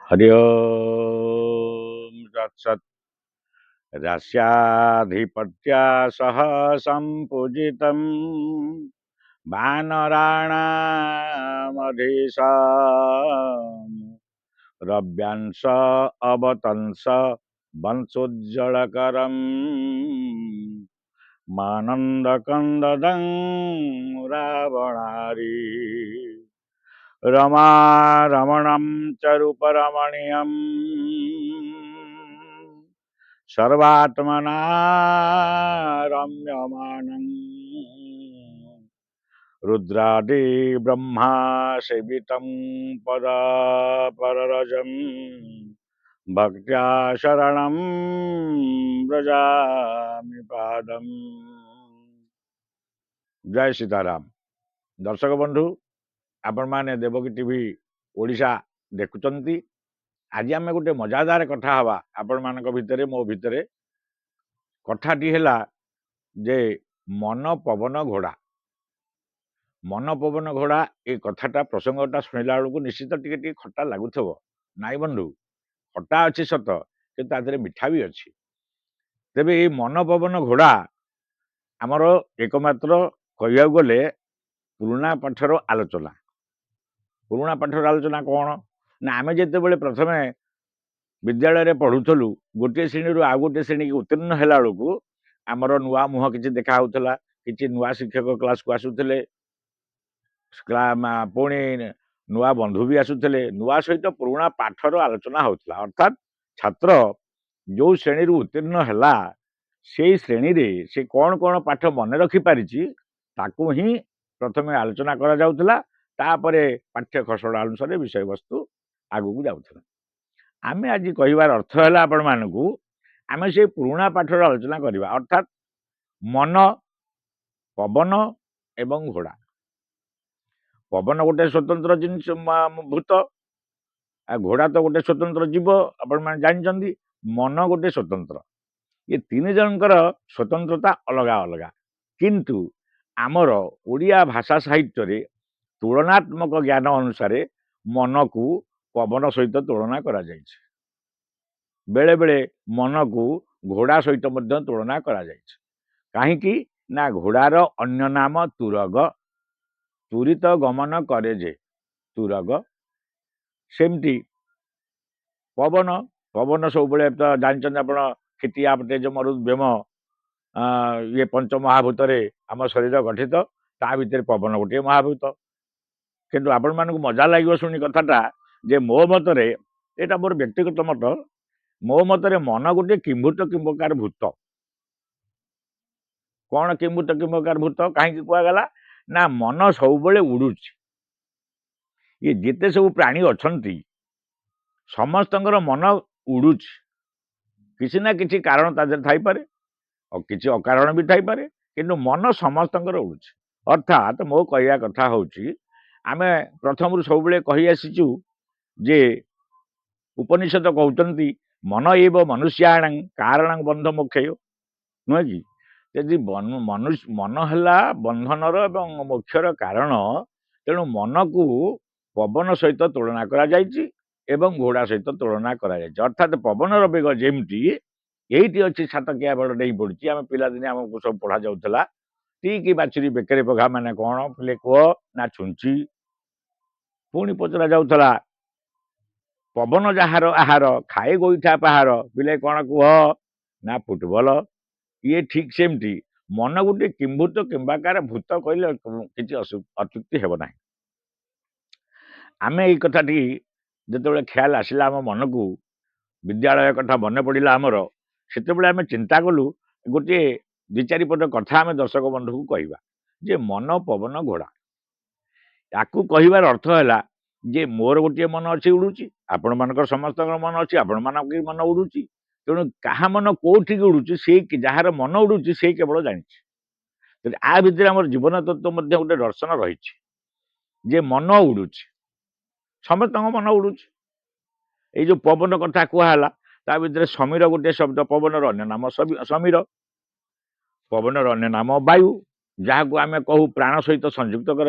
हरि ओम तत्सत् रस्याधिपत्या सह संपूजितं वानराणामधीशम् रव्यांश अवतंस वंशोज्जलकरम् मानन्दकन्ददं रावणारी रमा रमणं च रूपरमणीयम् सर्वात्मना रम्यमाणं रुद्रादि ब्रह्मा सेवितं पदापररजं भक्त्या शरणं व्रजामि पादम्। जय सीताराम। दर्शक बंधु, आपण माने देवकी टीवी ओडिशा देखुचंती। आज आम गोटे मजादार कथा हवा आपण मानक भितरे मो भितरे। कथाटी है जे मन पवन घोड़ा। मन पवन घोड़ा ये कथाटा प्रसंगटा शुणिला बेलू निश्चित टी खट्टा लगुव नाई बंधु। खट्टा अच्छी सत कि मिठा भी अच्छी। तेबे ये मन पवन घोड़ा आमर एकमात्र कह गले पुराणा पाठर आलोचना। पुराणा पाठर आलोचना कौन ना आम जिते बड़े प्रथमे विद्यालय पढ़ुलु गोटे श्रेणी रु आ गोटे श्रेणी की उत्तीर्ण है बेलू आमर नुआ मुह कि देखा कि नुआ शिक्षक क्लास को आसुले पुणी नुआ बंधु भी आसुले नुआ सहित पुराणा पाठर आलोचना होता। अर्थात छात्र जो श्रेणी रु उत्तीर्ण है से श्रेणी रे से कौन कौन पाठ मन रखिपारी ताकू ही प्रथमे आलोचना करा जाउथला। तापरे पाठ्य खसड़ा अनुसार विषय वस्तु आगू जाउथला। आमे आज कहिबार अर्थ है आपण मानकू आमे से पुराणा पाठर आलोचना करवा। अर्थात मन पवन एवं घोड़ा। पवन गोटे स्वतंत्र जिनिस भूत, घोड़ा तो गोटे स्वतंत्र जीव आपण माने जानचंदी। मन गोटे स्वतंत्र। ये तीन जनकर स्वतंत्रता अलग अलग किंतु आमर ओडिया भाषा साहित्य रे तुलनात्मक ज्ञान अनुसार मन को पवन सहित तुलना करा जायछि। बेले बेले मन को घोड़ा सहित मध्य तुलना करा जायछि। काहेकि ना घोड़ार अन्य नाम तुरग। तुरित गमन करे जे तुरग। सेमती पवन पवन सब बेले तो जानचंद आपण खितिया तेज मरुद बेम ये पंच महाभूत आम शरीर गठित। ता भितर पवन गोटे महाभूत। किंतु आपण मानक मजा लगे शुणी कथाटा जे मो मतरे एटा मोर व्यक्तिगत मत। मो मतरे मन गोटे किंभूत किंबकार भूत। कौन किंभूत किंबकार भूत कहीं कहगला ना मन सब बेले उड़ुची। ये जिते सब प्राणी अच्छी समस्तंकर मन उड़ुची। किसी ना किसी कारण तादेर थाई पारे और किसी अकारण भी थाई पारे किंतु मन समस्तंकर उड़ुची। अर्थात मो कहया कथा होची आमे प्रथम सब बेले कही आसीचु जे उपनिषद कहते मन एव मनुष्याण कारण बंध मोक्ष नुह कि यदि मनुष्य मन है बंधनर एवं मोक्षर कारण तेणु मन को पवन सहित तुलना करा जायछि एवं घोड़ा सहित तुलना करा जायछि। अर्थात पवनर बेग जेमती यही अच्छी सातकिया बड़ नहीं पड़ी। आम पिलादिने आमको सब पढ़ा जाऊला टी बाछुरी बेकरे पघा माने कौन पिले कह ना छुंची। पुणी पचरा जाऊला पवन जार आहार खाए गोईठा पहाड़ पिले कौन कह ना फुटबल। ये ठीक सेमती मन गोटे किंभूत किंबाकार भूत कहले किसी अत्युक्ति हेब ना। आमे ये कथाटी जिते ख्याल आसला आम मन को विद्यालय कथा मन पड़ा आमर से आम चिंता कलु गोटे दि चारि पद कथा आम दर्शक बंधु को कहवा जे मन पवन घोड़ा। याकू कहबार अर्थ है जे मोर गोटे मन अच्छी उड़ुची आपण मानकर समस्त मन अच्छी आपण मान मन उड़ुची। तेणु क्या मन कौटी उड़ुची से जार मन उड़ुची से केवल जानी। आ भितर आम जीवन तत्व गोटे दर्शन रही जे मन उड़ुची समस्त मन उड़ुची। ये जो पवन कथा कहला ता भितर समीर गोटे शब्द पवनर अन्य नाम समीर। पवनर अन्य नाम वायु जहाँ को आम कहू प्राण सहित संयुक्त कर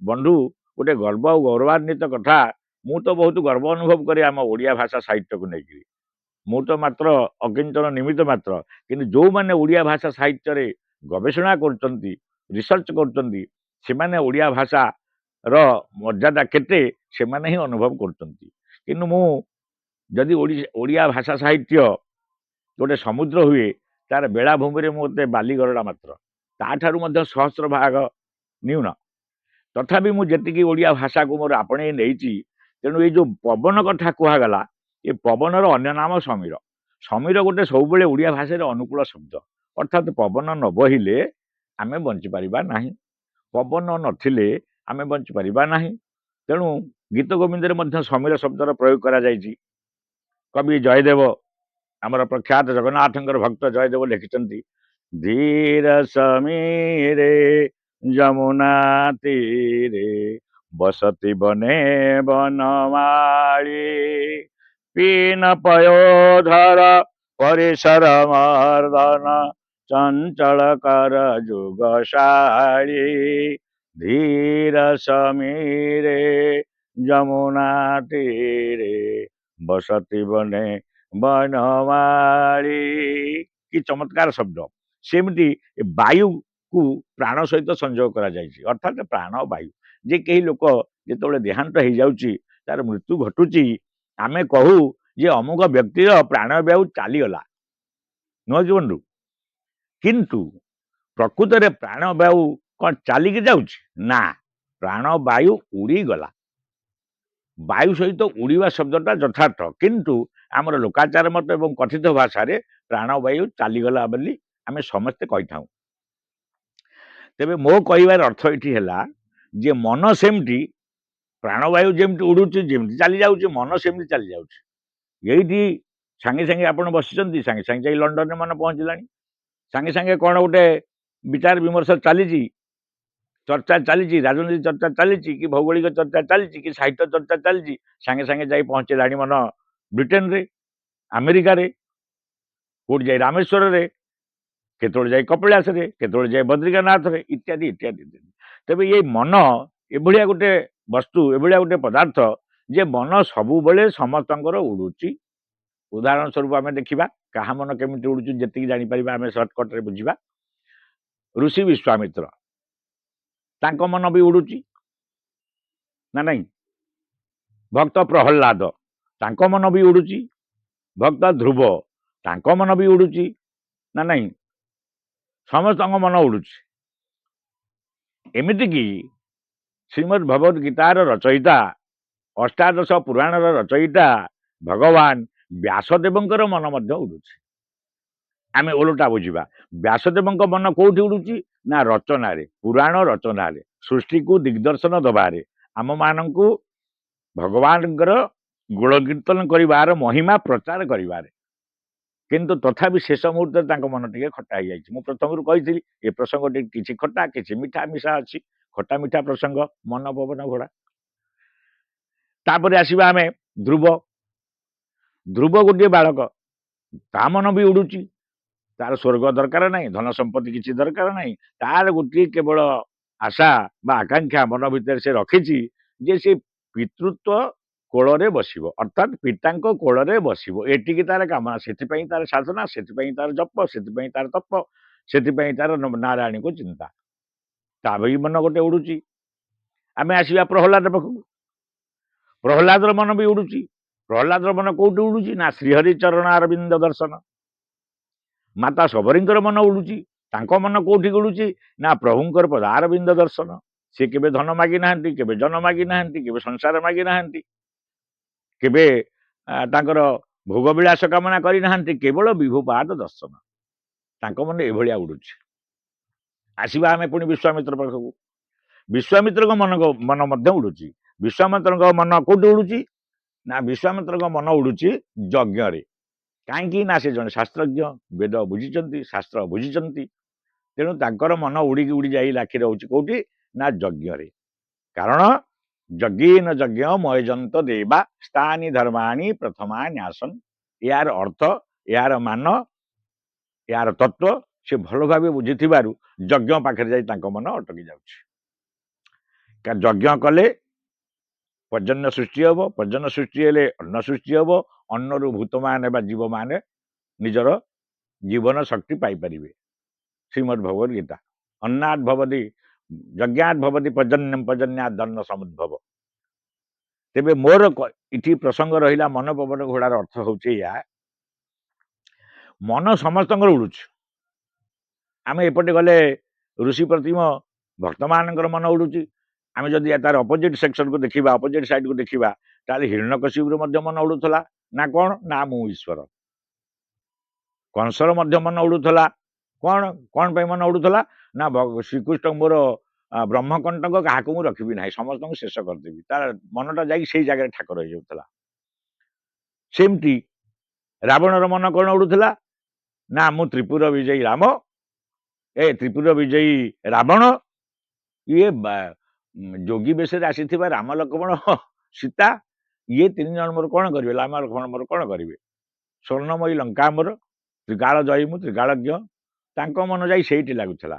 बंधु गोटे गर्व और गौरवान्वित कथा ମୁଁ ତ ବହୁତ ଗର୍ବ ଅନୁଭବ କରେ ଆମ ଓଡ଼ିଆ ଭାଷା ସାହିତ୍ୟକୁ ନେଇକି। ମୁଁ ତ ମାତ୍ର ଅକିଞ୍ଚନ ନିମିତ୍ତ ମାତ୍ର, କିନ୍ତୁ ଯୋଉମାନେ ଓଡ଼ିଆ ଭାଷା ସାହିତ୍ୟରେ ଗବେଷଣା କରୁଛନ୍ତି, ରିସର୍ଚ୍ଚ କରୁଛନ୍ତି, ସେମାନେ ଓଡ଼ିଆ ଭାଷାର ମର୍ଯ୍ୟାଦା କେତେ ସେମାନେ ହିଁ ଅନୁଭବ କରୁଛନ୍ତି। କିନ୍ତୁ ମୁଁ ଯଦି ଓଡ଼ିଆ ଭାଷା ସାହିତ୍ୟ ଗୋଟେ ସମୁଦ୍ର ହୁଏ, ତାର ବେଳାଭୂମିରେ ମୋତେ ବାଲି ଗରଡ଼ା ମାତ୍ର, ତାଠାରୁ ମଧ୍ୟ ସହସ୍ର ଭାଗ ନ୍ୟୁନ। ତଥାପି ମୁଁ ଯେତିକି ଓଡ଼ିଆ ଭାଷାକୁ ମୋର ଆପଣେଇ ନେଇଛି, ତେଣୁ ଏଇ ଯୋଉ ପବନ କଥା କୁହାଗଲା, ଏ ପବନର ଅନ୍ୟ ନାମ ସମୀର। ସମୀର ଗୋଟେ ସବୁବେଳେ ଓଡ଼ିଆ ଭାଷାରେ ଅନୁକୂଳ ଶବ୍ଦ, ଅର୍ଥାତ୍ ପବନ ନ ବହିଲେ ଆମେ ବଞ୍ଚିପାରିବା ନାହିଁ, ପବନ ନଥିଲେ ଆମେ ବଞ୍ଚିପାରିବା ନାହିଁ। ତେଣୁ ଗୀତ ଗୋବିନ୍ଦରେ ମଧ୍ୟ ସମୀର ଶବ୍ଦର ପ୍ରୟୋଗ କରାଯାଇଛି। କବି ଜୟଦେବ, ଆମର ପ୍ରଖ୍ୟାତ ଜଗନ୍ନାଥଙ୍କର ଭକ୍ତ ଜୟଦେବ ଲେଖିଛନ୍ତି, ଧୀର ସମୀରେ ଯମୁନା ତୀରେ ବସତି ବନେ ବନମାଳୀ, ପୀନ ପୟୋଧର ପରିସର ମର୍ଦନ ଚଞ୍ଚଳ କର ଯୁଗଶାଳୀ, ଧୀର ସମୀରେ ଯମୁନା ତୀରେ ବସତି ବନେ ବନମାଳୀ। କି ଚମତ୍କାର ଶବ୍ଦ! ସେମିତି ବାୟୁକୁ ପ୍ରାଣ ସହିତ ସଂଯୋଗ କରାଯାଇଛି, ଅର୍ଥାତ୍ ପ୍ରାଣ ବାୟୁ। ଯେ କେହି ଲୋକ ଯେତେବେଳେ ଦେହାନ୍ତ ହେଇଯାଉଛି, ତାର ମୃତ୍ୟୁ ଘଟୁଛି, ଆମେ କହୁ ଯେ ଅମୁକ ବ୍ୟକ୍ତିର ପ୍ରାଣବାୟୁ ଚାଲିଗଲା, ନୁହଁ କି ବନ୍ଧୁ? କିନ୍ତୁ ପ୍ରକୃତରେ ପ୍ରାଣବାୟୁ କ'ଣ ଚାଲିକି ଯାଉଛି? ନା, ପ୍ରାଣବାୟୁ ଉଡ଼ିଗଲା। ବାୟୁ ସହିତ ଉଡ଼ିବା ଶବ୍ଦଟା ଯଥାର୍ଥ, କିନ୍ତୁ ଆମର ଲୋକାଚାର ମତ ଏବଂ କଥିତ ଭାଷାରେ ପ୍ରାଣବାୟୁ ଚାଲିଗଲା ବୋଲି ଆମେ ସମସ୍ତେ କହିଥାଉ। ତେବେ ମୋ କହିବାର ଅର୍ଥ ଏଠି ହେଲା ଯେ ମନ ସେମିତି, ପ୍ରାଣବାୟୁ ଯେମିତି ଉଡ଼ୁଛି, ଯେମିତି ଚାଲିଯାଉଛି, ମନ ସେମିତି ଚାଲିଯାଉଛି। ଏଇଠି ସାଙ୍ଗେ ସାଙ୍ଗେ ଆପଣ ବସିଛନ୍ତି, ସାଙ୍ଗେ ସାଙ୍ଗେ ଯାଇ ଲଣ୍ଡନରେ ମନ ପହଞ୍ଚିଲାଣି। ସାଙ୍ଗେ ସାଙ୍ଗେ କ'ଣ ଗୋଟେ ବିଚାର ବିମର୍ଶ ଚାଲିଛି, ଚର୍ଚ୍ଚା ଚାଲିଛି, ରାଜନୀତି ଚର୍ଚ୍ଚା ଚାଲିଛି, କି ଭୌଗୋଳିକ ଚର୍ଚ୍ଚା ଚାଲିଛି, କି ସାହିତ୍ୟ ଚର୍ଚ୍ଚା ଚାଲିଛି, ସାଙ୍ଗେ ସାଙ୍ଗେ ଯାଇ ପହଞ୍ଚିଲାଣି ମନ ବ୍ରିଟେନରେ, ଆମେରିକାରେ, କୋଉଠି ଯାଇ ରାମେଶ୍ୱରରେ, କେତେବେଳେ ଯାଇ କପିଳାସରେ, କେତେବେଳେ ଯାଇ ବଦ୍ରିକାନାଥରେ, ଇତ୍ୟାଦି ଇତ୍ୟାଦି ଇତ୍ୟାଦି। ତେବେ ଏଇ ମନ ଏଭଳିଆ ଗୋଟେ ବସ୍ତୁ, ଏଭଳିଆ ଗୋଟେ ପଦାର୍ଥ ଯେ ମନ ସବୁବେଳେ ସମସ୍ତଙ୍କର ଉଡ଼ୁଛି। ଉଦାହରଣ ସ୍ୱରୂପ ଆମେ ଦେଖିବା କାହା ମନ କେମିତି ଉଡ଼ୁଛି, ଯେତିକି ଜାଣିପାରିବା ଆମେ ସର୍ଟକଟରେ ବୁଝିବା। ଋଷି ବିଶ୍ୱାମିତ୍ର, ତାଙ୍କ ମନ ବି ଉଡ଼ୁଛି ନା ନାହିଁ? ଭକ୍ତ ପ୍ରହଲ୍ଲାଦ, ତାଙ୍କ ମନ ବି ଉଡ଼ୁଛି। ଭକ୍ତ ଧ୍ରୁବ, ତାଙ୍କ ମନ ବି ଉଡ଼ୁଛି ନା ନାହିଁ? ସମସ୍ତଙ୍କ ମନ ଉଡ଼ୁଛି। ଏମିତିକି ଶ୍ରୀମଦ୍ ଭଗବତ ଗୀତାର ରଚୟିତା, ଅଷ୍ଟାଦଶ ପୁରାଣର ରଚୟିତା ଭଗବାନ ବ୍ୟାସଦେବଙ୍କର ମନ ମଧ୍ୟ ଉଡ଼ୁଛି। ଆମେ ଓଲଟା ବୁଝିବା, ବ୍ୟାସଦେବଙ୍କ ମନ କୋଉଠି ଉଡ଼ୁଛି? ନା ରଚନାରେ, ପୁରାଣ ରଚନାରେ, ସୃଷ୍ଟିକୁ ଦିଗ୍ଦର୍ଶନ ଦେବାରେ, ଆମମାନଙ୍କୁ ଭଗବାନଙ୍କର ଗୁଣ କୀର୍ତ୍ତନ କରିବାର ମହିମା ପ୍ରଚାର କରିବାରେ। କିନ୍ତୁ ତଥାପି ଶେଷ ମୁହୂର୍ତ୍ତରେ ତାଙ୍କ ମନ ଟିକେ ଖଟା ହେଇଯାଇଛି। ମୁଁ ପ୍ରଥମରୁ କହିଥିଲି ଏ ପ୍ରସଙ୍ଗଟି କିଛି ଖଟା କିଛି ମିଠା ମିଶା ଅଛି, ଖଟା ମିଠା ପ୍ରସଙ୍ଗ, ମନ ପବନ ଘୋଡ଼ା। ତାପରେ ଆସିବା ଆମେ ଧ୍ରୁବ। ଧ୍ରୁବ ଗୋଟିଏ ବାଳକ, ତା ମନ ବି ଉଡ଼ୁଛି। ତାର ସ୍ୱର୍ଗ ଦରକାର ନାହିଁ, ଧନ ସମ୍ପତ୍ତି କିଛି ଦରକାର ନାହିଁ, ତାର ଗୋଟିଏ କେବଳ ଆଶା ବା ଆକାଂକ୍ଷା ମନ ଭିତରେ ସେ ରଖିଛି ଯେ ସେ ପିତୃତ୍ୱ କୋଳରେ ବସିବ, ଅର୍ଥାତ୍ ପିତାଙ୍କ କୋଳରେ ବସିବ, ଏତିକି ତାର କାମନା। ସେଥିପାଇଁ ତାର ସାଧନା, ସେଥିପାଇଁ ତାର ଜପ, ସେଥିପାଇଁ ତାର ତପ, ସେଥିପାଇଁ ତାର ନାରାୟଣୀକୁ ଚିନ୍ତା। ତା ବି ମନ ଗୋଟେ ଉଡ଼ୁଛି। ଆମେ ଆସିବା ପ୍ରହ୍ଲାଦ ପାଖକୁ। ପ୍ରହ୍ଲାଦର ମନ ବି ଉଡ଼ୁଛି। ପ୍ରହ୍ଲାଦର ମନ କୋଉଠି ଉଡ଼ୁଛି? ନା ଶ୍ରୀହରି ଚରଣ ଅରବିନ୍ଦ ଦର୍ଶନ। ମାତା ଶବରୀଙ୍କର ମନ ଉଡ଼ୁଛି। ତାଙ୍କ ମନ କୋଉଠି ଉଡ଼ୁଛି? ନା ପ୍ରଭୁଙ୍କର ପଦ ଅରବିନ୍ଦ ଦର୍ଶନ। ସେ କେବେ ଧନ ମାଗି ନାହାନ୍ତି, କେବେ ଜନ ମାଗି ନାହାନ୍ତି, କେବେ ସଂସାର ମାଗି ନାହାନ୍ତି, କେବେ ତାଙ୍କର ଭୋଗ ବିଳାସ କାମନା କରିନାହାନ୍ତି, କେବଳ ବିଭୁପାଦ ଦର୍ଶନ। ତାଙ୍କ ମନ ଏଭଳିଆ ଉଡ଼ୁଛି। ଆସିବା ଆମେ ପୁଣି ବିଶ୍ୱାମିତ୍ର ପାଖକୁ। ବିଶ୍ୱାମିତ୍ରଙ୍କ ମନ ମଧ୍ୟ ଉଡ଼ୁଛି। ବିଶ୍ୱାମିତ୍ରଙ୍କ ମନ କୋଉଠି ଉଡ଼ୁଛି? ନା ବିଶ୍ୱାମିତ୍ରଙ୍କ ମନ ଉଡ଼ୁଛି ଯଜ୍ଞରେ। କାହିଁକି? ନା ସେ ଜଣେ ଶାସ୍ତ୍ରଜ୍ଞ, ବେଦ ବୁଝିଛନ୍ତି, ଶାସ୍ତ୍ର ବୁଝିଛନ୍ତି। ତେଣୁ ତାଙ୍କର ମନ ଉଡ଼ିକି ଉଡ଼ି ଯାଇ ଲାଖି ରହୁଛି କୋଉଠି? ନା ଯଜ୍ଞରେ। କାରଣ ଯଜ୍ଞେନ ଯଜ୍ଞ ମୟଜନ୍ତ ଦେବା ସ୍ଥାନି ଧର୍ମାଣି ପ୍ରଥମା ନ୍ୟାସନ୍। ଏହାର ଅର୍ଥ, ଏହାର ମାନ, ଏହାର ତତ୍ଵ ସେ ଭଲ ଭାବେ ବୁଝିଥିବାରୁ ଯଜ୍ଞ ପାଖରେ ଯାଇ ତାଙ୍କ ମନ ଅଟକି ଯାଉଛି। ଯଜ୍ଞ କଲେ पर्जन्य सृष्टि हम पर्जन्य सृष्टि हेले अन्न सृष्टि हम अन्नरु भूत माने बा जीव माने निजर जीवन शक्ति पाई परिबे श्रीमद् भगवद गीता अन्नात् भवति यज्ञात् भवति पर्जन्यम पर्जन्यात् अन्न समुद्भव तेबे मोर इठी प्रसंग रहिला मन पवन घोड़ार अर्थ होचे या मन समस्तंकर उड़ुछ आमे एपटे गले ऋषि प्रतिम भक्त मानकर मन उड़ुची आमे जदि तार अपोजिट सेक्शन को देखिबा अपोजिट साइड को देखिबा ताले हिरण्यकशिपुर मध्य मन उड़ुथला ना कोन ना मु ईश्वर कंसर मध्य मन उड़ुथला कोन कोन पे मन उड़ुथला ना श्रीकृष्ण मोर ब्रह्मकंटक क्या को रखी ना समस्त को शेष करदेवी तार मनटा जाई से जगह ठाकुर हो जाऊला सेमती रावणर मन कौन उड़ुथला ना मु त्रिपुर विजयी राम ए त्रिपुर विजयी रावण ये जोगी बेश आसी राम लक्ष्मण सीता ये तीन जन मोर कौन करेंगे राम लक्ष्मण मोर कौन करेंगे स्वर्णमयी लंका मोर त्रिकाल जयी मु त्रिकालज्ञ मन जाई से लगुला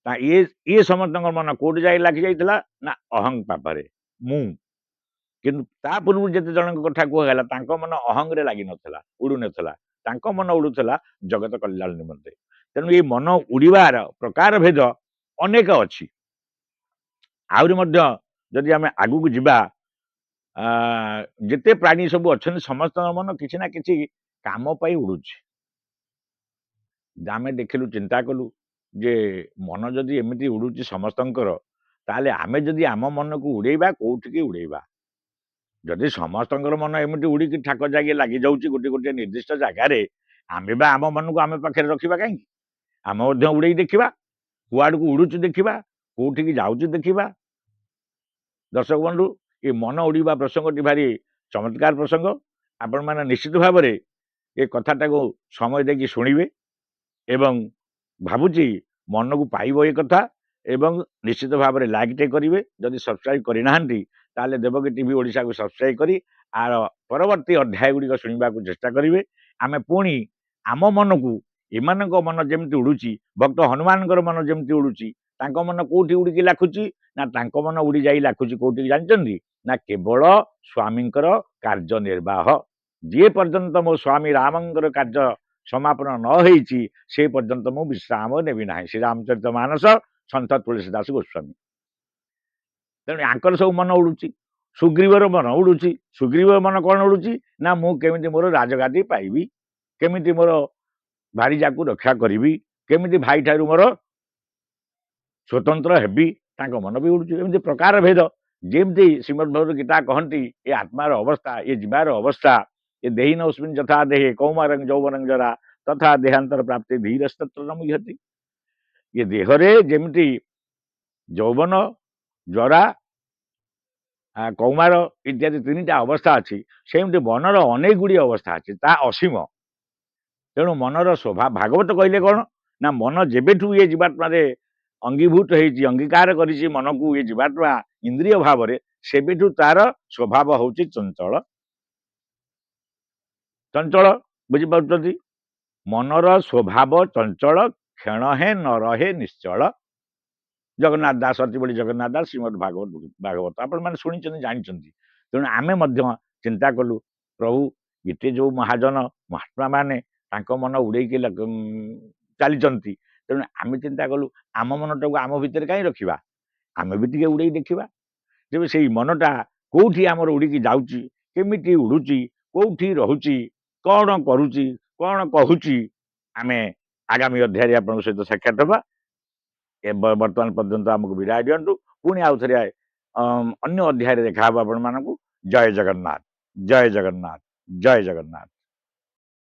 ये समस्त मन कोट जाए लगी जाइला ना अहंग पापरे मु किंतु ता पूर्व जिते जन कथा कहला मन अहंग रे लगी नथला उड़ू नथला मन उड़ूला जगत कल्याण निमंते तेणु ये मन उड़ार प्रकार भेद अनेक अच्छी आहरी जदि आम आगू को जीवा जिते प्राणी सब अच्छा समस्त मन किसी ना किसी काम पाई उड़ुची आम देखिलु चिंता कलु जे मन जदि एमती उड़ुची समस्तंकर ताले आमे जदि आम मन को उड़ेबा कोठिकी उड़ेबा जदि समस्तंकर मन एमती उड़ी ठाक जागे लगी जाऊँगी गोटे गोटे निर्दिष्ट जगार आमे बा आम मन को आमे पाखे रखा कहीं आम उड़े देखा कुआड़ को उड़ुची देखा कोठिकी जाऊँगी देखा दर्शक बंधु ये मन उड़ा प्रसंग भारी चमत्कार प्रसंग आपण मैंने निश्चित भाव में ये कथाटा को समय देखिए शुणवे एवं भावुची मन को पाइब ये कथा एवं निश्चित भाव में लाइक टे करेंगे जदि सब्सक्राइब करना ताले देवकी टीवी ओडिशा को सब्सक्राइब करी आर परवर्ती अध्याय गुड़िक शुणा को चेष्टा करेंगे आमे पुणी आम मन को एमान मन जमी उड़ुची भक्त हनुमान मन जमी उड़ुची मन कौटी उड़ी लाखुची ना मन उड़ी जा लाखुची कौटी जानते ना केवल स्वामी कार्य निर्वाह जे पर्यंत मो स्वामी रामंकर कार्य समापन न होईची से पर्यंत मु विश्राम नेबी ना श्री रामचरित मानस सन्त तुलसीदास गोस्वामी तेणु आंकर सब मन उड़ुची सुग्रीवर मन उड़ुची सुग्रीव मन कौन उड़ुची ना मु केमिति मोर राजगादी पाइबी केमिति मोर भारीजा को रक्षा करी केमिति भाई ठारू मोर स्वतंत्र हेबी तांको मन भी उड़ुची एमती प्रकार भेद जेमती श्रीमद् भगवद गीता कहती ये आत्मार अवस्था ये जीवार अवस्था ये देहीन अस्मिन् यथा देहे कौमारं यौवनं जरा तथा देहांतर प्राप्ति धीरस्तत्र न मुह्यति ये देहरे जेमती यौवन जरा कौमार इत्यादि तीन अवस्था अच्छी सेमती मनर अनेक गुड़ी अवस्था अच्छी ता असीम तेणु मनर स्वभाव भागवत कहले कौन ना मन जेबेठू ये जीवात्मा अंगीभूत होती अंगीकार करिछि मन को ये जीवात्मा इंद्रिय भाव में सेबेठू तार स्वभाव होची चंचल चंचल बुझीपार मनर स्वभाव चंचल क्षण है न रहे निश्चल जगन्नाथ दास अति बड़ी जगन्नाथ दास श्रीमद् भागवत आपण मैंने शुणी जानते तेणु आमे चिंता कलु प्रभु एते जो महाजन महात्मा माने मन उड़े चली तेणु आम चिंता कलु आम मनटा को आम भितर कहीं रखा आम भी टे उड़े देखा जब से मनटा कौटी आमर उड़ी जाऊँगी केमिटी उड़ुची कौटी रोची कौन करुच्ची कौन कहूँ आम आगामी अध्याय आप सहित साक्षात हवा बर्तमान पर्यंत आमको विदाय दिंटू पुणी आउ थे अन्य अध्याय देखा आपण मानक जय जगन्नाथ जय जगन्नाथ जय जगन्नाथ।